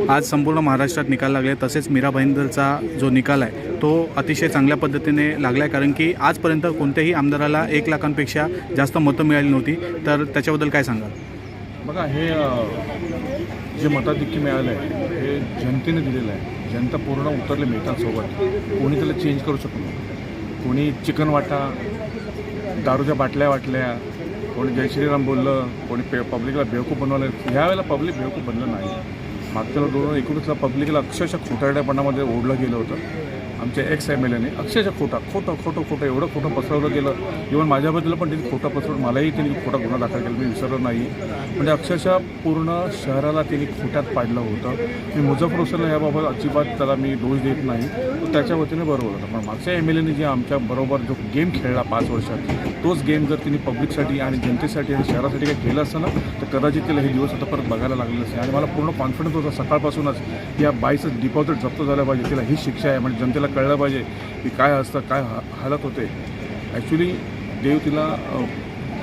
आज संपूर्ण महाराष्ट्रात निकाल लागले, तसेच मीरा भाईंदरचा जो निकाल आहे तो अतिशय चांगल्या पद्धतीने लागला आहे, कारण की आजपर्यंत कोणत्याही आमदाराला 1 लाखांपेक्षा जास्त मतं मिळाली नव्हती. तर त्याच्याबद्दल काय सांगाल? बघा, हे जे मताधिक्य मिळालं आहे हे जनतेने दिलेलं आहे. जनता पूर्ण उतरले मेहतांसोबत. कोणी त्याला चेंज करू शकत नाही. कोणी चिकन वाटा, दारूच्या बाटल्या वाटल्या, कोणी जय श्रीराम बोललं, कोणी पब्लिकला बेवकूफ बनवलं. ह्यावेळेला पब्लिक बेवकूफ बनलं नाही. मागच्या 2019ला पब्लिकला अक्षरशः खोटारडेपणामध्ये ओढलं गेलं होतं. आमच्या MLAने अक्षरशः खोटं एवढं खोटं पसरवलं गेलं. इव्हन माझ्याबद्दल पण त्यांनी खोटं पसरवून मलाही त्यांनी खोटा गुन्हा दाखल केला, मी विसरलो नाही. म्हणजे अक्षरशः पूर्ण शहराला त्यांनी खोट्यात पाडलं होतं. मी मुझफ्फर हुसेनला याबाबत अजिबात त्याला मी दोष देत नाही, तो त्याच्या वतीने बरोबर होता. पण मागच्या MLAने जे आमच्याबरोबर जो गेम खेळला 5 वर्षात, तोच गेम जर त्यांनी पब्लिकसाठी आणि जनतेसाठी आणि शहरासाठी काही केलं असतं ना, तर कदाचित त्याला हे दिवस आता परत बघायला लागलेलं असेल. आणि मला पूर्ण कॉन्फिडन्स होता सकाळपासूनच या बाईचं डिपॉझिट जप्त झालं पाहिजे, तिला ही शिक्षा आहे. म्हणजे जनतेला कळलं पाहिजे की काय असतं, काय हालत होते. ॲक्च्युली देव तिला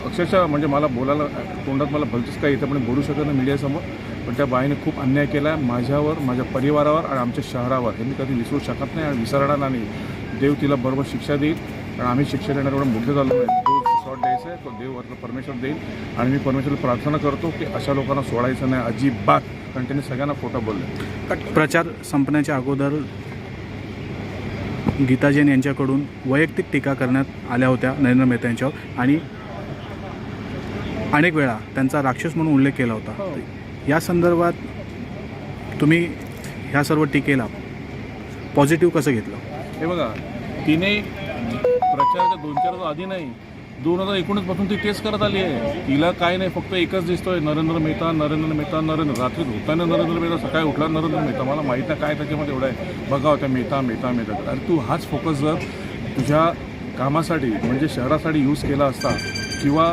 अक्षरशः म्हणजे मला बोलायला तोंडात मला भलतंच काय येतं, पण बोलू शकत नाही मीडियासमोर. पण त्या बाईने खूप अन्याय केला आहे माझ्यावर, माझ्या परिवारावर आणि आमच्या शहरावर. हे मी कधी विसरू शकत नाही आणि विसरणार नाही. देव तिला बरोबर शिक्षा देईल, कारण आम्ही शिक्षा देणार एवढं मोठं झालो नाही. तो शॉट द्यायचा आहे, तो देव परमेश्वर देईल. आणि मी परमेश्वरला प्रार्थना करतो की अशा लोकांना सोडायचं नाही अजिबात, कारण त्यांनी सगळ्यांना खोटं बोललं. प्रचार संपण्याच्या अगोदर गीता जैन यांच्याकडून वैयक्तिक टीका करण्यात आल्या होत्या नरेंद्र मेहता यांच्यावर, आणि अनेक वेळा त्यांचा राक्षस म्हणून उल्लेख केला होता. या संदर्भात तुम्ही ह्या सर्व टीकेला पॉझिटिव्ह कसं घेतलं? हे बघा, तिने प्रचाराच्या 2-4 आधी नाही, 2019 पासून ती तेच करत आली आहे. तिला काय नाही, फक्त एकच दिसतोय, नरेंद्र मेहता. रात्री झोपताना नरेंद्र मेहता, सकाळी उठला नरेंद्र मेहता. मला माहीत नाही काय त्याच्यामध्ये एवढं आहे. बघा होत्या मेहता. अरे तू हाच फोकस जर तुझ्या कामासाठी म्हणजे शहरासाठी यूज केला असता किंवा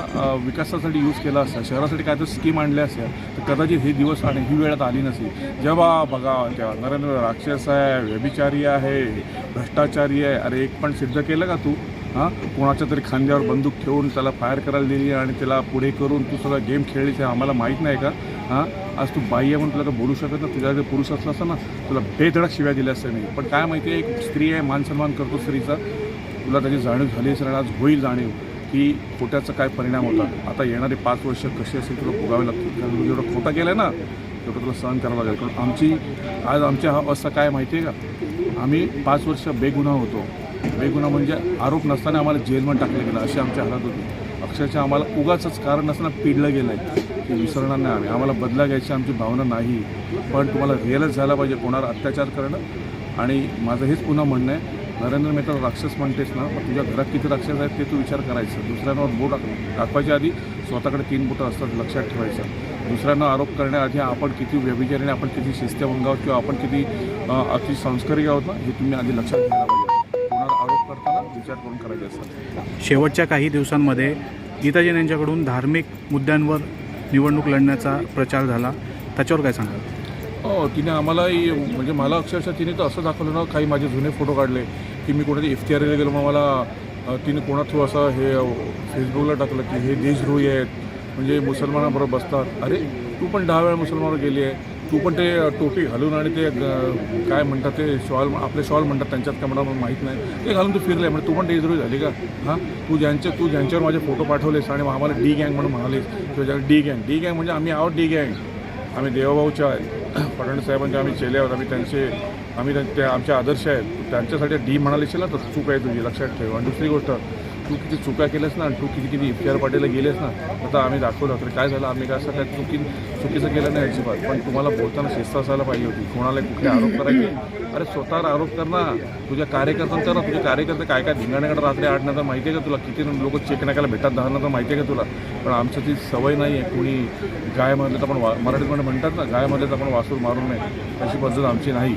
विकासासाठी यूज केला असता, शहरासाठी काय तर स्कीम आणल्या असत्या, तर कदाचित हे दिवस आणि ही वेळात आली नसली. जेव्हा बघा त्या नरेंद्र राक्षस आहे, व्यभिचारी आहे, भ्रष्टाचारी आहे. अरे एक पण सिद्ध केलं का तू? कोणाच्या तरी खांद्यावर बंदूक ठेवून त्याला फायर करायला दिली आणि त्याला पुढे करून तू सगळा गेम खेळलीस आहे, आम्हाला माहीत नाही का? आज तू बाई आहे म्हणून तुला बोलू शकत ना. तुझ्या जर पुरुष असला असता ना, तुला बेधडक शिव्या दिल्या असत्या मी. पण काय माहिती आहे, एक स्त्री आहे, मान सन्मान करतो स्त्रीचा. तुला त्याची जाणीव झाली असेल आणि आज होईल जाणीव की खोट्याचा काय परिणाम होता. आता येणारे 5 वर्ष कशी असेल तुला भोगावे लागतील, कारण जेवढं खोटा केलं आहे ना तेवढं तुला सहन करावं लागेल. कारण आमची अवस्था काय माहिती आहे का? आम्ही 5 वर्ष बेगुन्हा होतो. बेगुन्हा म्हणजे आरोप नसताना आम्हाला जेलमध्ये टाकलं गेलं, अशी आमची हालत होती. अक्षरशः आम्हाला उगाचच कारण नसताना पिडलं गेलं आहे. ते विसरणार नाही आम्हाला बदला घ्यायची आमची भावना नाही. पण तुम्हाला रिअलाइज झाला पाहिजे कोणावर अत्याचार करणं. आणि माझं हेच पुन्हा म्हणणं आहे, नरेंद्र मेहता राक्षस म्हणतेस ना, मग तुझ्या घरात किती राक्षस आहेत ते तू विचार करायचं. दुसऱ्यांवर बोट दाखवायच्या आधी स्वतःकडे 3 बोटं असतात, लक्षात ठेवायचं. दुसऱ्यांना आरोप करण्याआधी आपण किती व्यभिचारी, आपण किती शिस्तभंग आहोत किंवा आपण किती अति संस्कारी आहोत ना, हे तुम्ही आधी लक्षात घ्यायला पाहिजे. कोणाला आरोप करताना विचार करून करायचे असतात. शेवटच्या काही दिवसांमध्ये गीता जैन यांच्याकडून धार्मिक मुद्द्यांवर निवडणूक लढण्याचा प्रचार झाला, त्याच्यावर काय सांगाल? तिने आम्हालाही म्हणजे मला अक्षरशः तिने तर असं दाखवलं ना, काही माझे जुने फोटो काढले की मी कोणाच्या इफ्तियारीला गेलो, मग मला तिने कोणा थ्रू असं हे फेसबुकला टाकलं की हे देशद्रोही आहेत, म्हणजे मुसलमानाबरोबर बसतात. अरे तू पण 10 वेळा मुसलमानावर गेली आहे, तू पण ते टोपी घालून आणि ते काय म्हणतात ते शॉल, आपले शॉल म्हणतात त्यांच्यात काय म्हणतात मला माहीत नाही, ते घालून तू फिरले, म्हणजे तू पण देशद्रोही झाली का? तू ज्यांच्यावर माझे फोटो पाठवलेस आणि आम्हाला डी गँग म्हणून म्हणालेस, किंवा डी गँग म्हणजे आम्ही आहोत डी गँग. आम्ही देवाभाऊच्या फडणवीस साहेबांचे आम्ही चेले आहोत. आम्ही ते आमचे आदर्श आहेत. त्यांच्यासाठी डी म्हणालेशील ना, तर चूक आहे तुझी, लक्षात ठेव. आणि दुसरी गोष्ट, तू किती चुका केल्यास ना, तू किती इफ्तियार पार्टीला गेलेस ना, आता आम्ही दाखवलं. तर काय झालं, आम्ही काय असं काय चुकीचं केलं नाही अजिबात. पण तुम्हाला बोलताना शिस्त असायला पाहिजे होती. कोणाला कुठले आरोप करायचे? अरे स्वतःवर आरोप कर ना, तुझ्या कार्यकर्त्यांचा ना. तुझे कार्यकर्ते काय धिंगाण्याकडे रात्री 8 नंतर माहिती आहे का तुला? किती लोक चेक नाकायला भेटतात 10 नंतर माहिती आहे का तुला? पण आमचं ती सवय नाही आहे. कोणी गाय मारले तर आपण मराठीमध्ये म्हणतात ना, गाय मारले तर आपण वासूर मारून नये, अशी पद्धत आमची नाही.